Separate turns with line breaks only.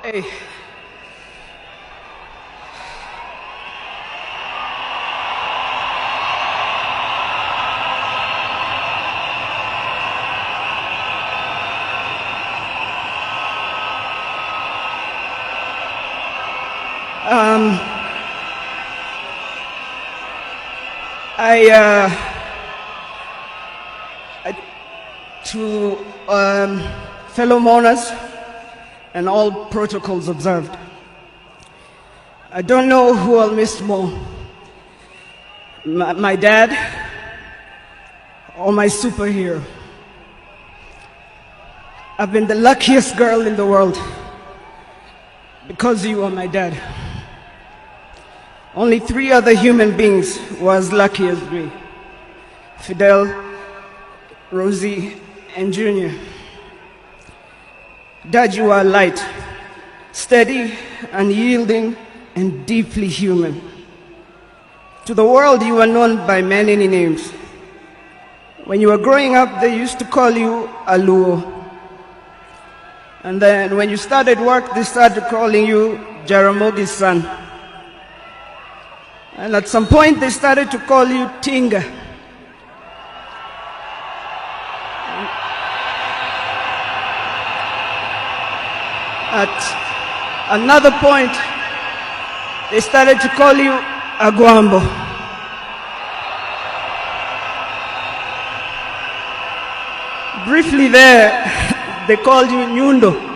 Hey. To fellow mourners and all protocols observed, I don't know who I'll miss more, my dad or my superhero. I've been the luckiest girl in the world because you are my dad. Only 3 other human beings were as lucky as me: Fidel, Rosie, and Junior. Dad, you are light, steady, unyielding, and deeply human. To the world, you are known by many names. When you were growing up, they used to call you Aluo. And then when you started work, they started calling you Jaramogi's son. And at some point, they started to call you Tinga. At another point, they started to call you Agwambo. Briefly there, they called you Nyundo.